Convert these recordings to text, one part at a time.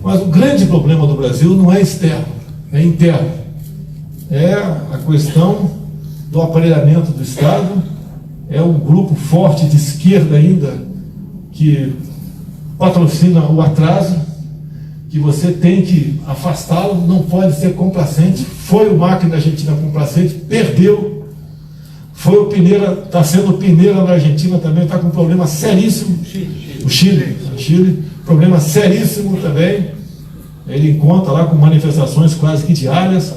Mas o grande problema do Brasil não é externo, é interno. É a questão do aparelhamento do Estado, é um grupo forte de esquerda ainda que patrocina o atraso, que você tem que afastá-lo, não pode ser complacente. Foi o Macri na Argentina complacente, perdeu. Foi o Piñera, está sendo o Piñera na Argentina também, está com um problema seríssimo. O Chile, problema seríssimo também. Ele encontra lá com manifestações quase que diárias.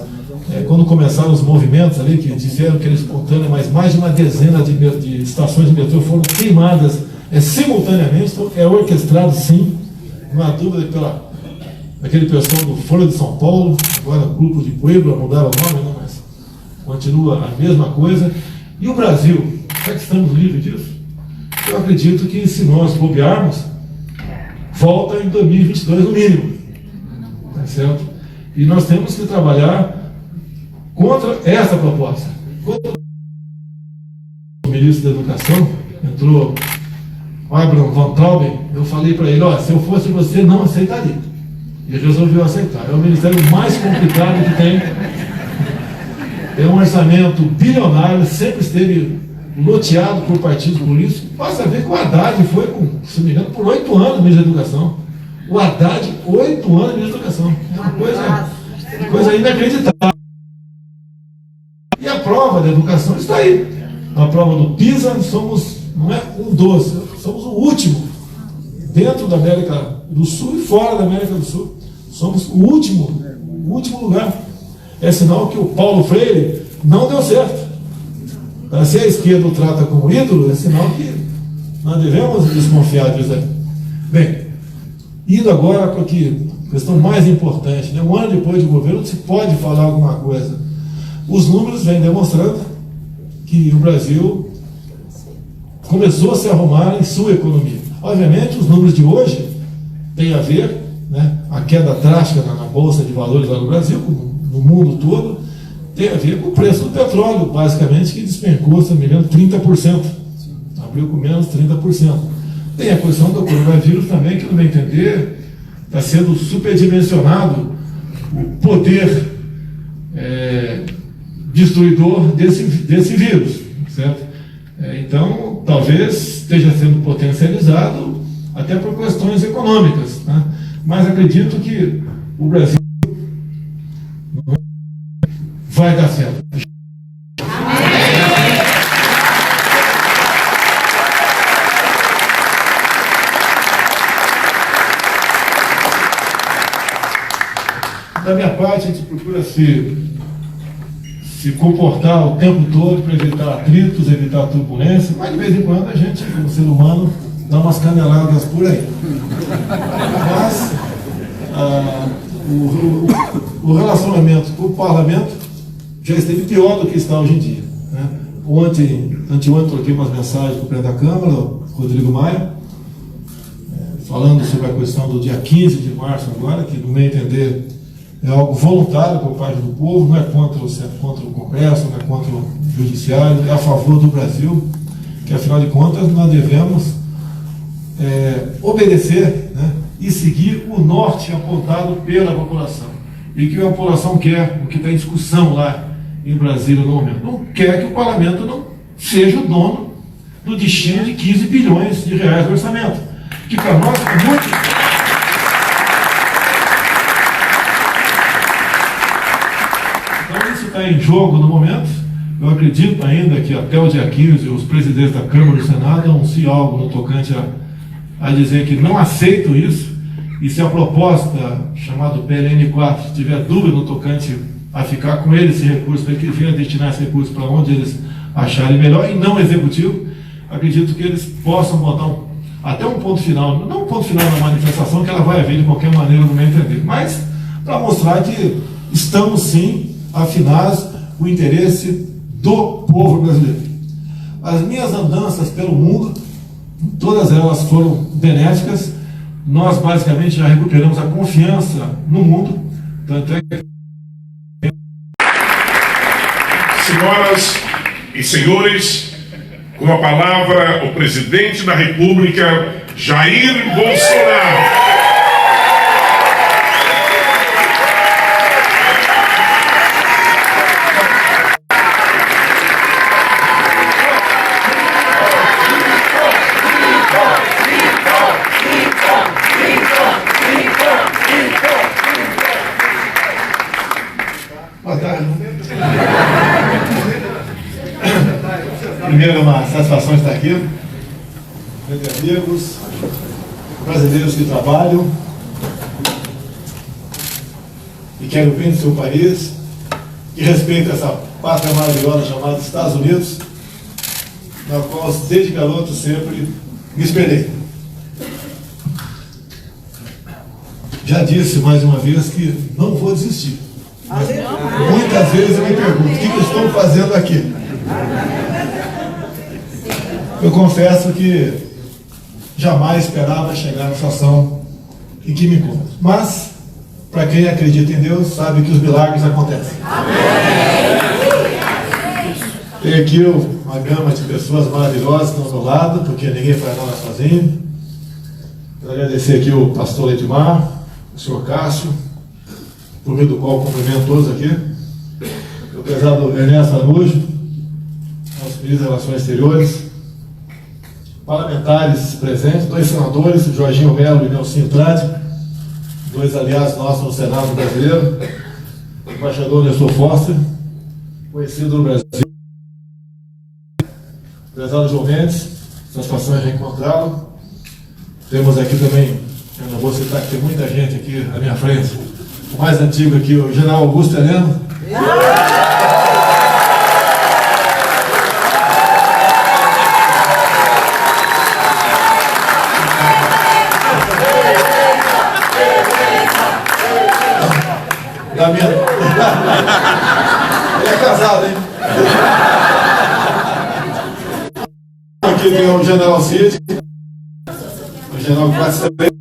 Quando começaram os movimentos ali, que disseram que era espontâneo, mas mais de uma dezena de estações de metrô foram queimadas simultaneamente. Então é orquestrado, sim, não há dúvida, aquele pessoal do Folha de São Paulo, agora Grupo de Puebla, mudaram o nome, né, mas continua a mesma coisa. E o Brasil, será que estamos livres disso? Eu acredito que, se nós bobearmos, volta em 2022 no mínimo, tá certo? E nós temos que trabalhar contra essa proposta. Contra o ministro da Educação, entrou Abraham Van Trauben, eu falei para ele, se eu fosse você, não aceitaria. E resolveu aceitar. É o ministério mais complicado que tem. É um orçamento bilionário, sempre esteve loteado por partidos políticos. Basta ver que o Haddad foi, se não me engano, por 8 anos ministro da Educação. O Haddad, 8 anos ministro da Educação. É uma coisa inacreditável. E a prova da educação está aí. Na prova do PISA, não é um dos, somos o último dentro da América do Sul e fora da América do Sul. Somos o último lugar. É sinal que o Paulo Freire não deu certo. Se a esquerda o trata como ídolo, é sinal que nós devemos desconfiar disso aí. Bem, indo agora para a questão mais importante, né? Um ano depois de governo, se pode falar alguma coisa. Os números vêm demonstrando que o Brasil começou a se arrumar em sua economia. Obviamente, os números de hoje têm a ver, né, a queda drástica na Bolsa de Valores lá no Brasil, no mundo todo, tem a ver com o preço do petróleo, basicamente, que despencou, se não me engano, 30%. Abriu com menos 30%. Tem a questão do coronavírus também, que, no meu entender, está sendo superdimensionado o poder destruidor desse vírus, certo? Então, talvez esteja sendo potencializado até por questões econômicas, né? Mas acredito que o Brasil vai dar certo. Da minha parte, a gente procura se comportar o tempo todo para evitar atritos, evitar turbulência, mas de vez em quando a gente, como ser humano, dá umas caneladas por aí. Mas o relacionamento com o parlamento já esteve pior do que está hoje em dia, né? Anteontem troquei umas mensagens com o presidente da Câmara, o Rodrigo Maia, falando sobre a questão do dia 15 de março agora, que, no meu entender, é algo voluntário por parte do povo, não é contra o Congresso, não é contra o Judiciário, é a favor do Brasil, que, afinal de contas, nós devemos obedecer, né, e seguir o norte apontado pela população. E que a população quer, o que está em discussão lá em Brasília no momento, não quer que o parlamento não seja o dono do destino de 15 bilhões de reais do orçamento, que para nós é muito... Está em jogo no momento. Eu acredito ainda que até o dia 15 os presidentes da Câmara e do Senado anunciem algo no tocante a dizer que não aceitam isso, e se a proposta chamada PLN 4 tiver dúvida no tocante a ficar com ele esse recurso, para que eles venham destinar esse recurso para onde eles acharem melhor, e não executivo, acredito que eles possam botar até um ponto final, não um ponto final na manifestação, que ela vai haver de qualquer maneira, no meu entender, mas para mostrar que estamos sim afinados o interesse do povo brasileiro. As minhas andanças pelo mundo, todas elas foram benéficas. Nós basicamente já recuperamos a confiança no mundo, tanto é que... Senhoras e senhores, com a palavra o presidente da República, Jair Bolsonaro. Primeiro, é uma satisfação estar aqui, entre amigos, brasileiros que trabalham e querem o bem do seu país, que respeitam essa pátria maravilhosa chamada Estados Unidos, na qual desde garoto sempre me espelhei. Já disse mais uma vez que não vou desistir. Mas muitas vezes eu me pergunto, o que eu estou fazendo aqui? Eu confesso que jamais esperava chegar na situação em que me encontro. Mas, para quem acredita em Deus, sabe que os milagres acontecem. Tem aqui uma gama de pessoas maravilhosas que estão ao meu lado, porque ninguém faz nada sozinho. Quero agradecer aqui o pastor Edmar, o senhor Cássio, por meio do qual cumprimento todos aqui, o prezado Ernesto Araújo, nosso ministro das Relações Exteriores, parlamentares presentes, 2 senadores, Jorginho Melo e Nelsinho Trade, 2 aliados nossos no Senado brasileiro, o embaixador Nestor Foster, conhecido no Brasil, o prezado João Mendes, satisfação em reencontrá-lo. Temos aqui também, eu não vou citar que tem muita gente aqui à minha frente, o mais antigo aqui, o general Augusto Heleno. Ele é casado, hein? Aqui tem o general Cid, o general Quatro também.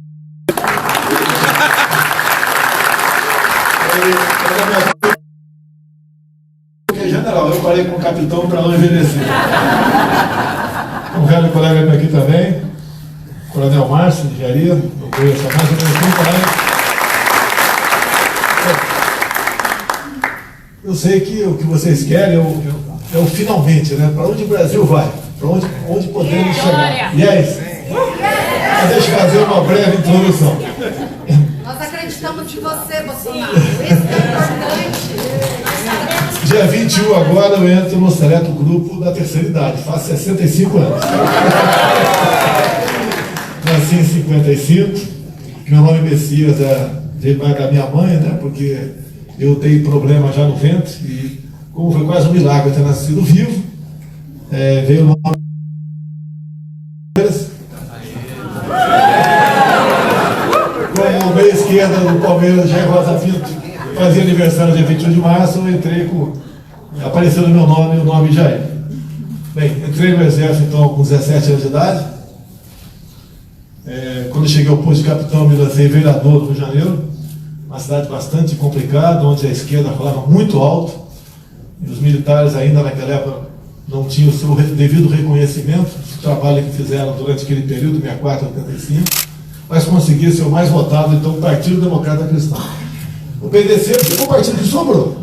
General, eu parei com o capitão para não envelhecer. Um velho colega aqui também, Coronel Márcio, de Engenharia, eu conheço há mais ou menos 30 anos. Eu sei que o que vocês querem é o finalmente, né? Para onde o Brasil vai? Para onde podemos chegar? Yes! Mas deixa eu fazer uma breve introdução. Nós acreditamos em você, Bolsonaro. Isso é importante. Dia 21 agora eu entro no seleto grupo da terceira idade, faço 65 anos. Nasci em 55, meu nome Messias veio da minha mãe, né? Porque eu tenho problema já no ventre e como foi quase um milagre eu ter nascido vivo, veio o nome como meia esquerda do Palmeiras, Jair Rosa Pinto, fazia aniversário dia 21 de março, eu entrei apareceu no meu nome o nome Jair. Bem, entrei no exército então com 17 anos de idade. Quando cheguei ao posto de capitão, me lancei vereador no Rio de Janeiro, uma cidade bastante complicada, onde a esquerda falava muito alto, e os militares ainda naquela época não tinham o seu devido reconhecimento do trabalho que fizeram durante aquele período, 64 a 85, mas conseguiram ser o mais votado, então, o Partido Democrata Cristão. O PDC ficou o partido que sobrou.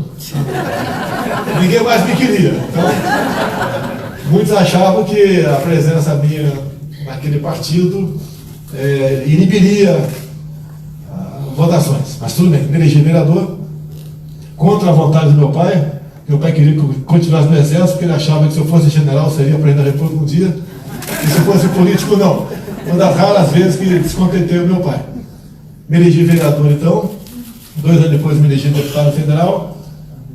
Ninguém mais me queria. Então, muitos achavam que a presença minha naquele partido inibiria votações. Mas tudo bem, me elegi vereador contra a vontade do meu pai. Meu pai queria que eu continuasse no exército, porque ele achava que se eu fosse general seria presidente da República um dia, e se fosse político não. Uma das raras vezes que descontentei o meu pai. Me elegi vereador então, 2 anos depois me elegi deputado federal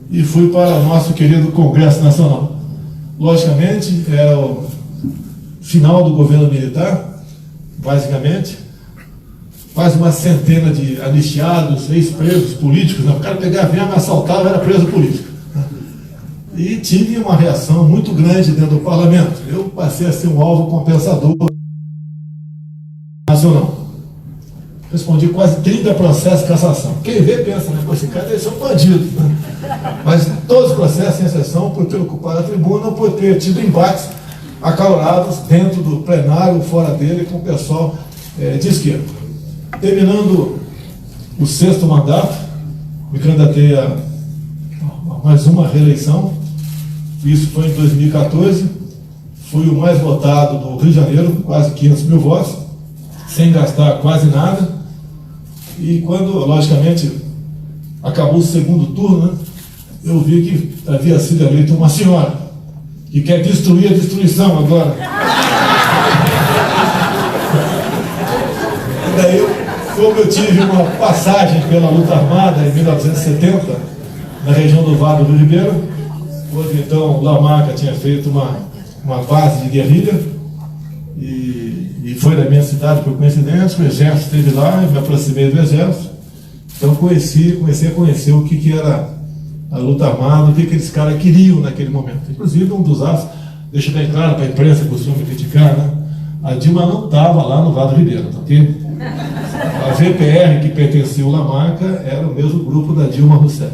e fui para o nosso querido Congresso Nacional. Logicamente, era o final do governo militar, basicamente, quase uma centena de anistiados, ex-presos políticos, né? O cara pegava avião, me assaltava, era preso político. E tive uma reação muito grande dentro do parlamento. Eu passei a ser um alvo compensador nacional. Respondi quase 30 processos de cassação. Quem vê pensa, né? Esse cara deve ser um bandido. Né? Mas todos os processos, sem exceção, por ter ocupado a tribuna, por ter tido embates acalorados dentro do plenário, fora dele, com o pessoal de esquerda. Terminando o 6º mandato, me candidatei a mais uma reeleição. Isso foi em 2014. Fui o mais votado do Rio de Janeiro, quase 500 mil votos, sem gastar quase nada. E quando, logicamente, acabou o 2º turno, né, eu vi que havia sido eleita uma senhora, que quer destruir a destruição agora. E daí, como eu tive uma passagem pela luta armada em 1970, na região do Vale do Rio Ribeiro, onde então Lamarca tinha feito uma base de guerrilha, e foi da minha cidade por coincidência, o exército esteve lá, eu me aproximei do exército, então comecei a conhecer o que era a luta armada, o que aqueles caras queriam naquele momento. Inclusive, um dos atos, deixa bem claro para a imprensa que costuma me criticar, né? A Dilma não estava lá no Vale do Ribeiro, tá ok? A VPR, que pertencia ao Lamarca, era o mesmo grupo da Dilma Rousseff.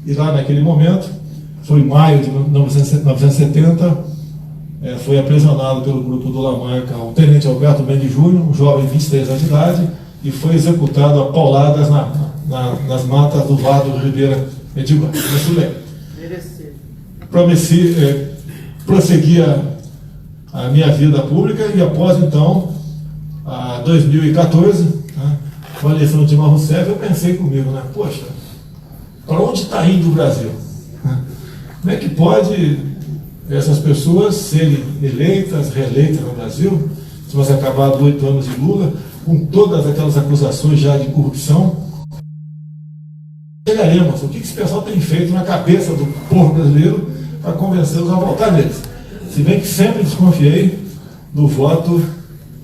E lá naquele momento, foi em maio de 1970, foi aprisionado pelo grupo do Lamarca o tenente Alberto Mendes Júnior, um jovem de 23 anos de idade, e foi executado a pauladas nas matas do Vale do Ribeiro Edilmar. Prossegui a minha vida pública, e após então, 2014, né, com a eleição de Dilma Rousseff, eu pensei comigo, né, poxa, para onde está indo o Brasil? Como é que pode essas pessoas serem eleitas, reeleitas no Brasil, se você acabar 8 anos de Lula, com todas aquelas acusações já de corrupção? Chegaremos, o que esse pessoal tem feito na cabeça do povo brasileiro para convencê-los a votar neles? Se bem que sempre desconfiei do voto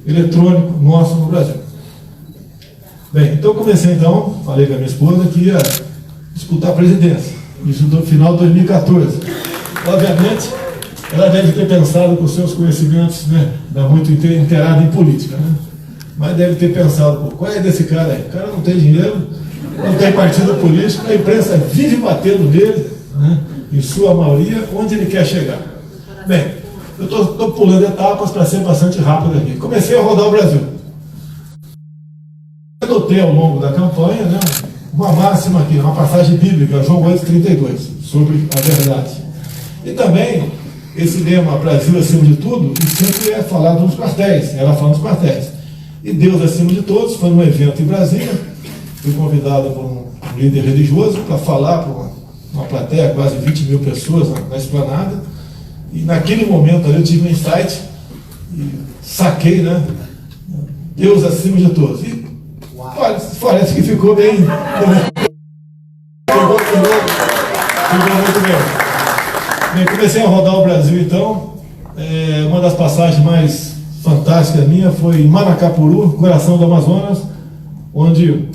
eletrônico nosso no Brasil. Bem, então comecei falei com a minha esposa que ia disputar a presidência, isso no final de 2014. Obviamente, ela deve ter pensado com seus conhecimentos, né, muito inteirada em política, né? Mas deve ter pensado, qual é desse cara aí? O cara não tem dinheiro, não tem partido político, a imprensa vive batendo nele, né, em sua maioria, onde ele quer chegar. Bem, eu estou pulando etapas para ser bastante rápido aqui. Comecei a rodar o Brasil. Adotei ao longo da campanha, né, uma máxima aqui, uma passagem bíblica, João 8,32, sobre a verdade. E também esse lema Brasil acima de tudo, que sempre é falado nos quartéis, ela fala nos quartéis. E Deus acima de todos, foi num evento em Brasília, fui convidado por um líder religioso para falar para uma plateia, quase 20 mil pessoas na esplanada, e naquele momento ali eu tive um insight, e saquei, né? Deus acima de todos. E parece que ficou bem. Ficou muito bem. Bem, comecei a rodar o Brasil, então. Uma das passagens mais fantásticas minha foi em Manacapuru, coração do Amazonas, onde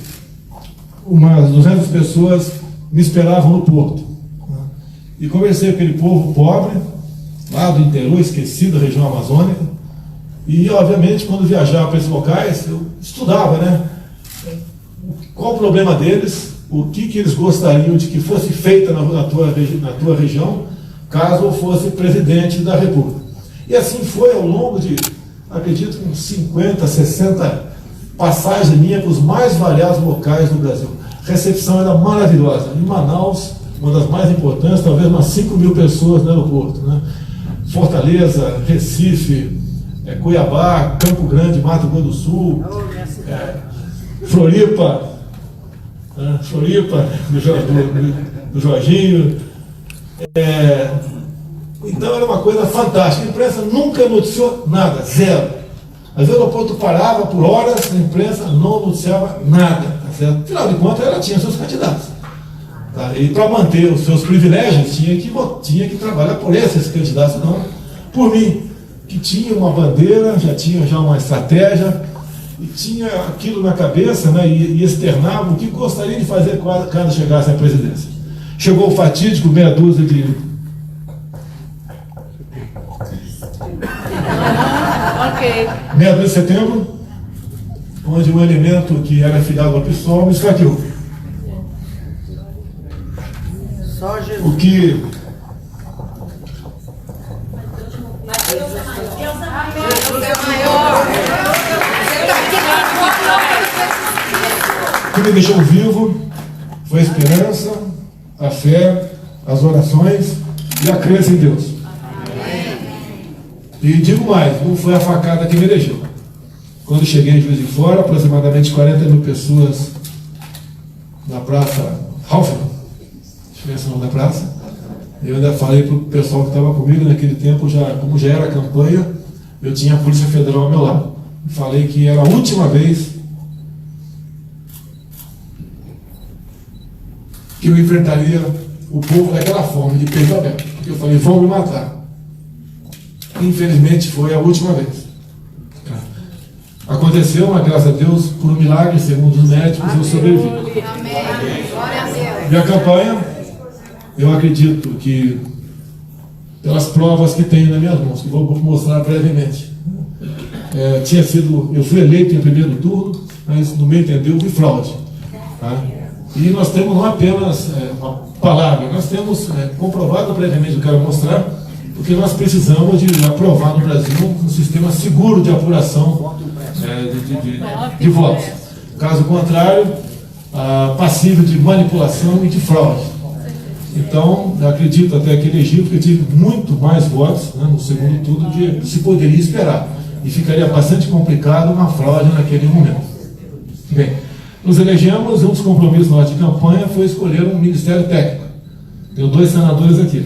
umas 200 pessoas me esperavam no porto. E conversei com aquele povo pobre, lá do interior, esquecido da região amazônica. E, obviamente, quando viajava para esses locais, eu estudava, né? Qual o problema deles, o que eles gostariam de que fosse feita na tua região, caso eu fosse presidente da República. E assim foi ao longo de, acredito, uns 50, 60 passagens minhas para os mais variados locais do Brasil. A recepção era maravilhosa. Em Manaus, uma das mais importantes, talvez umas 5 mil pessoas no aeroporto, né? Fortaleza, Recife, Cuiabá, Campo Grande, Mato Grosso do Sul, Floripa, do Jorginho. Então era uma coisa fantástica. A imprensa nunca noticiou nada, zero. Às vezes o aeroporto parava por horas, a imprensa não noticiava nada. Tá certo? Afinal de contas, ela tinha seus candidatos. Tá? E para manter os seus privilégios, tinha que trabalhar por esses candidatos, não por mim, que tinha uma bandeira, já tinha uma estratégia, e tinha aquilo na cabeça, né, e externava o que gostaria de fazer quando chegasse à presidência. Chegou o fatídico meia dúzia de... Meia dúzia de setembro, onde um elemento que era filiado ao PSOL me esfaqueou. Só Jesus. O que... O que me deixou vivo foi a esperança, a fé, as orações e a crença em Deus. E digo mais, não foi a facada que me deixou. Quando cheguei em Juiz de Fora, aproximadamente 40 mil pessoas na Praça Halfman, deixa eu ver esse nome da praça, Eu ainda falei para o pessoal que estava comigo naquele tempo, como já era a campanha, eu tinha a Polícia Federal ao meu lado. Falei que era a última vez que eu enfrentaria o povo daquela forma, de peito aberto. Porque eu falei, vão me matar. Infelizmente foi a última vez. Aconteceu, mas graças a Deus, por um milagre, segundo os médicos, eu sobrevivi. Amém. Glória a Deus. Minha campanha, eu acredito que, pelas provas que tenho nas minhas mãos, que vou mostrar brevemente, eu fui eleito em primeiro turno, mas no meu entender houve fraude. Tá? E nós temos não apenas uma palavra, nós temos comprovado brevemente, eu quero mostrar, porque nós precisamos de aprovar no Brasil um sistema seguro de apuração de votos. Caso contrário, passível de manipulação e de fraude. Então, eu acredito até que elegi, porque tive muito mais votos no segundo turno do que se poderia esperar. E ficaria bastante complicado uma fraude naquele momento. Bem, nos elegemos, um dos compromissos nossos de campanha foi escolher um ministério técnico. Tenho 2 senadores aqui,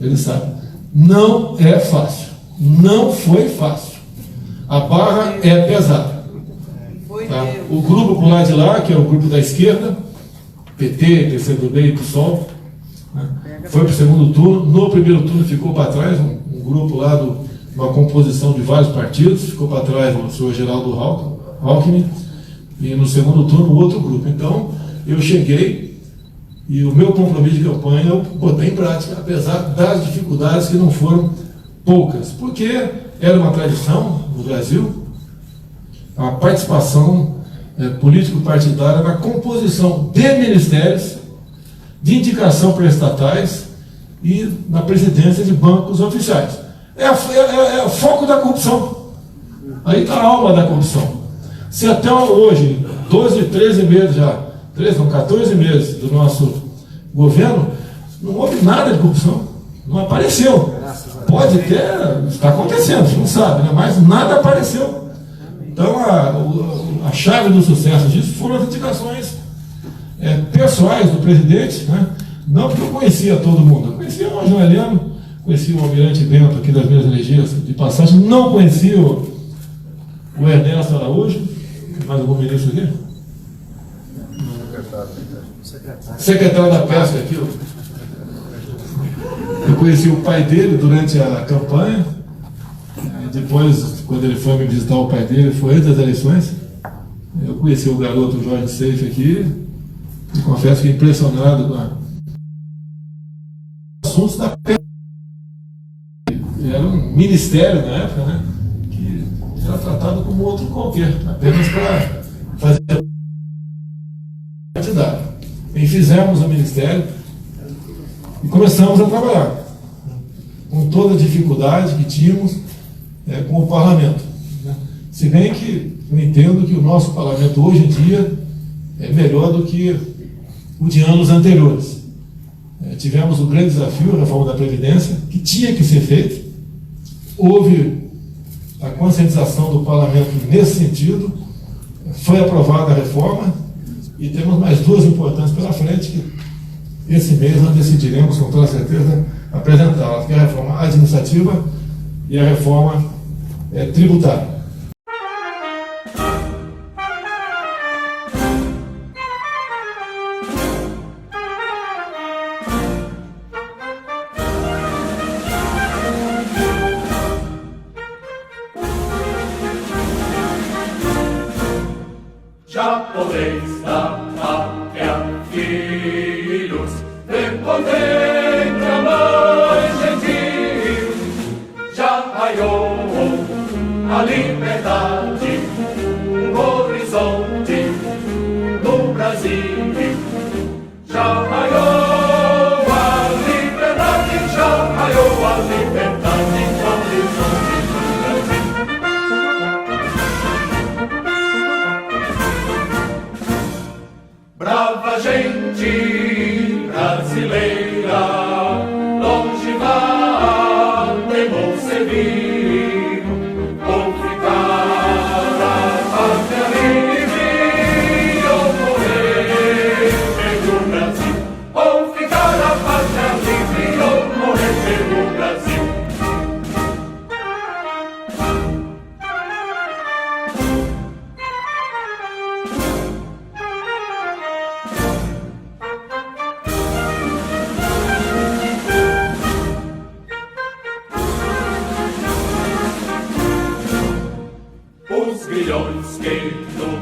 eles sabem. Não é fácil, não foi fácil. A barra é pesada. Tá? O grupo por lá de lá, que é o grupo da esquerda, PT, PCdoB e PSOL, foi para o segundo turno. No primeiro turno ficou para trás um grupo lá uma composição de vários partidos, ficou para trás o senhor Geraldo Alckmin, e no segundo turno outro grupo. Então eu cheguei e o meu compromisso de campanha eu botei em prática, apesar das dificuldades que não foram poucas, porque era uma tradição no Brasil a participação político-partidária na composição de ministérios, de indicação para estatais e na presidência de bancos oficiais. É o foco da corrupção. Aí está a alma da corrupção. Se até hoje, 12, 13 meses já, 14 meses do nosso governo, não houve nada de corrupção. Não apareceu. Pode ter, está acontecendo, a gente não sabe, né? Mas nada apareceu. Então, a chave do sucesso disso foram as indicações pessoais do presidente, né? Não porque eu conhecia todo mundo, eu conhecia o João Heleno, conhecia o Almirante Bento aqui das minhas energias de passagem, não conhecia o Ernesto Araújo, mais algum ministro aqui? Secretário da Pesca aqui. Eu conheci o pai dele durante a campanha, depois, quando ele foi me visitar, o pai dele foi antes das eleições. Eu conheci o garoto Jorge Seife aqui, e confesso que impressionado com assuntos da pesca. Era um ministério na época, né, que era tratado como outro qualquer, apenas para fazer partidário. E fizemos o ministério e começamos a trabalhar com toda a dificuldade que tínhamos com o parlamento, né? Se bem que eu entendo que o nosso parlamento hoje em dia é melhor do que o de anos anteriores. Tivemos um grande desafio, a reforma da Previdência, que tinha que ser feita. Houve a conscientização do parlamento nesse sentido, foi aprovada a reforma e temos mais 2 importantes pela frente que esse mês nós decidiremos com toda certeza apresentá-las, que é a reforma administrativa e a reforma tributária. Já podeis dar pátria, filhos, prepotente a mãe gentil. Já raiou a liberdade, um horizonte no Brasil. Já raiou a liberdade, já raiou a liberdade, no horizonte no Brasil. Brava gente brasileira, longe vá, temor servir, ou ficar a pátria livre, ou morrer pelo Brasil, ou ficar a pátria livre, milhões que no